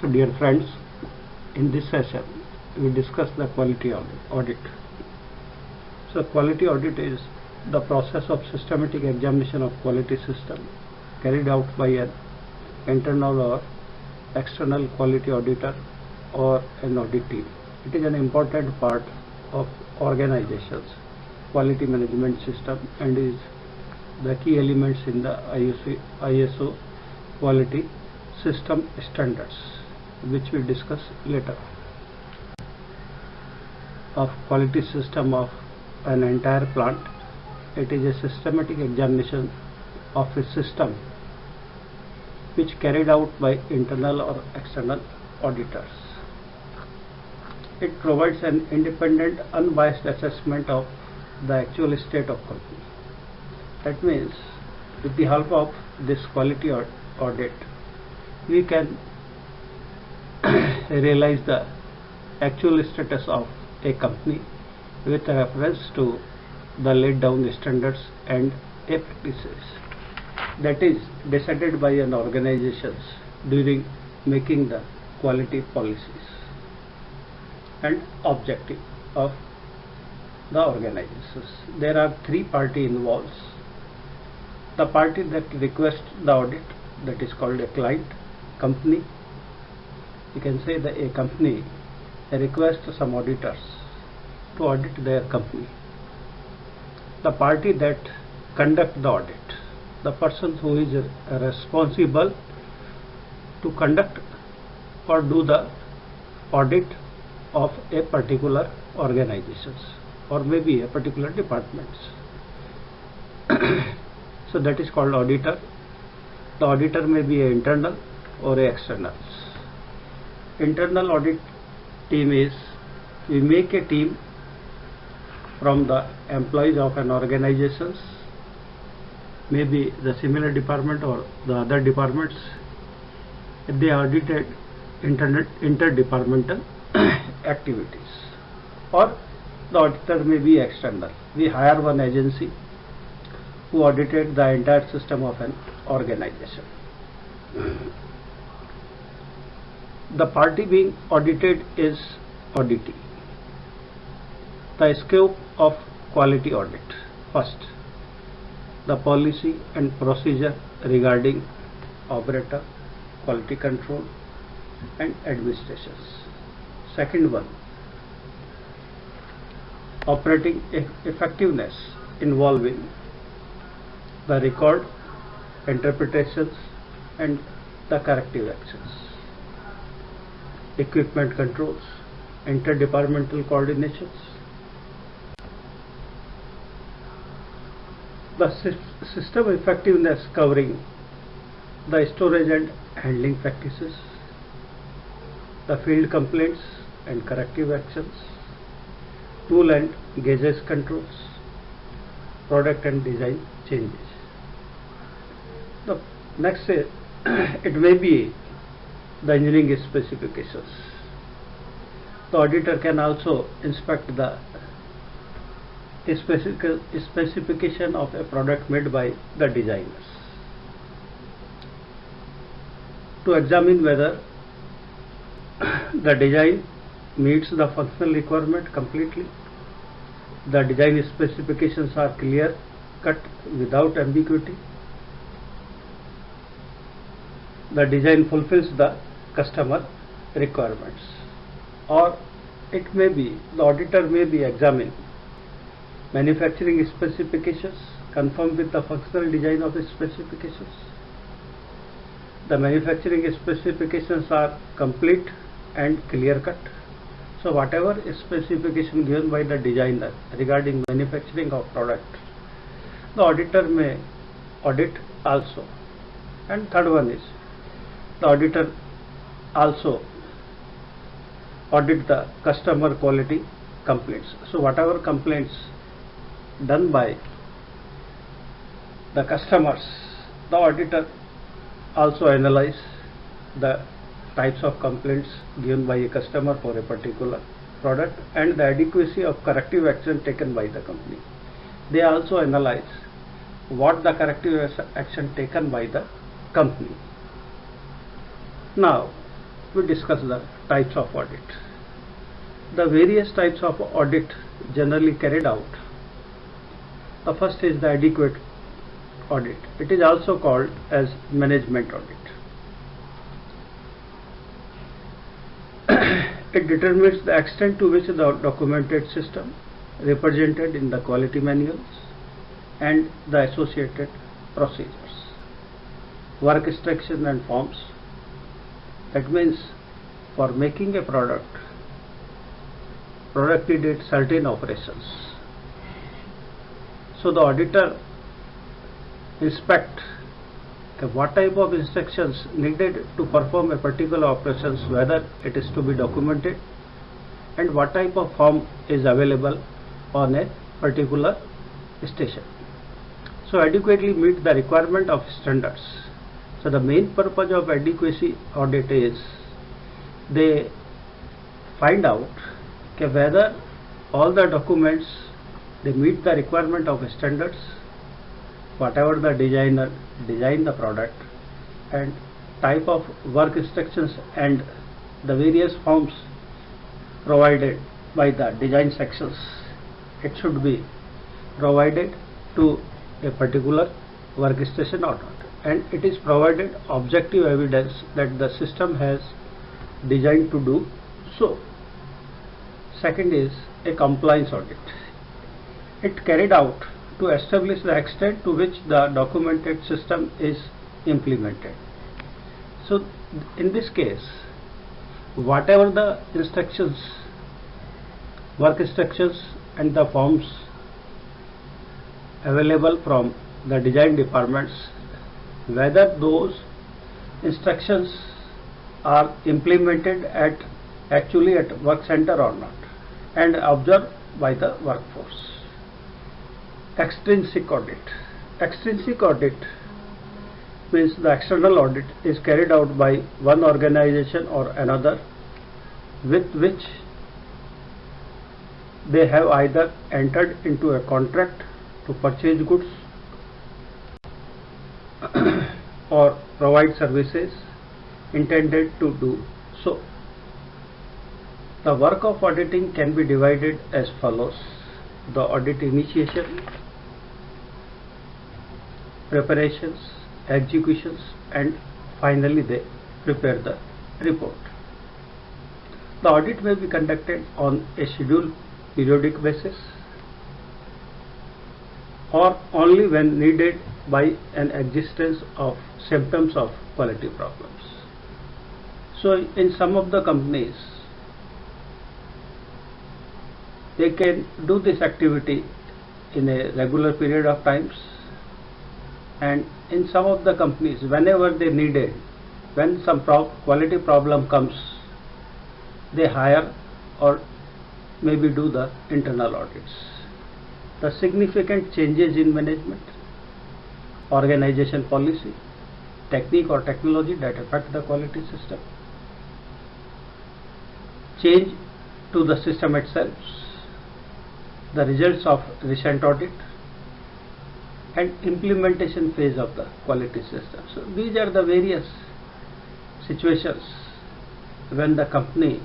So dear friends, in this session we discuss the quality audit. So quality audit is the process of systematic examination of quality system carried out by an internal or external quality auditor or an audit team. It is an important part of organization's quality management system and is the key elements in the ISO quality system standards, which we discuss later. Of quality system of an entire plant, it is a systematic examination of a system which carried out by internal or external auditors. It provides an independent, unbiased assessment of the actual state of company. That means, with the help of this quality audit, we can realize the actual status of a company with reference to the laid down standards and practices that is decided by an organization during making the quality policies and objective of the organizations. There are three parties involved. The party that requests the audit, that is called a client. Company, you can say that a company requests some auditors to audit their company. The party that conduct the audit, the person who is responsible to conduct or do the audit of a particular organization or maybe a particular department. So that is called auditor. The auditor may be an internal or a external. Internal audit team is, we make a team from the employees of an organization, maybe the similar department or the other departments. If they audited interdepartmental activities, or the auditor may be external. We hire one agency who audited the entire system of an organization. The party being audited is auditee. The scope of quality audit. First, the policy and procedure regarding operator, quality control and administrations. Second one, operating effectiveness involving the record, interpretations and the corrective actions. Equipment controls, interdepartmental coordinations. The system effectiveness covering the storage and handling practices, the field complaints and corrective actions, tool and gauges controls, product and design changes. The next is, it may be the engineering specifications. The auditor can also inspect the specification of a product made by the designers to examine whether the design meets the functional requirement completely, the design specifications are clear cut without ambiguity, the design fulfills the customer requirements. Or it may be, the auditor may be examining manufacturing specifications, confirm with the functional design of the specifications. The manufacturing specifications are complete and clear cut. So whatever specification given by the designer regarding manufacturing of product, the auditor may audit also. And third one is, the auditor also audit the customer quality complaints. So whatever complaints done by the customers, the auditor also analyze the types of complaints given by a customer for a particular product and the adequacy of corrective action taken by the company. They also analyze what the corrective action taken by the company. Now, we discuss the types of audit. The various types of audit generally carried out. The first is the adequate audit. It is also called as management audit. It determines the extent to which the documented system represented in the quality manuals and the associated procedures, work instructions and forms. That means for making a product needed certain operations. So the auditor inspects what type of instructions needed to perform a particular operations, whether it is to be documented, and what type of form is available on a particular station. So adequately meet the requirement of standards. So the main purpose of adequacy audit is they find out whether all the documents they meet the requirement of standards, whatever the designer designed the product, and type of work instructions and the various forms provided by the design sections, it should be provided to a particular workstation or not, and it is provided objective evidence that the system has designed to do so. Second is a compliance audit. It carried out to establish the extent to which the documented system is implemented. So in this case, whatever the instructions, work instructions and the forms available from the design departments, whether those instructions are implemented actually at work center or not, and observed by the workforce. Extrinsic audit. Extrinsic audit means the external audit is carried out by one organization or another with which they have either entered into a contract to purchase goods or provide services intended to do so. The work of auditing can be divided as follows: the audit initiation, preparations, executions, and finally they prepare the report. The audit may be conducted on a scheduled periodic basis or only when needed by an existence of symptoms of quality problems. So in some of the companies, they can do this activity in a regular period of times, and in some of the companies, whenever they need it, when some quality problem comes, they hire or maybe do the internal audits. The significant changes in management, organization policy, technique or technology that affect the quality system, change to the system itself, the results of recent audit, and implementation phase of the quality system. So these are the various situations when the company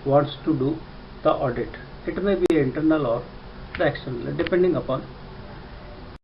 wants to do the audit. It may be internal or the external, depending upon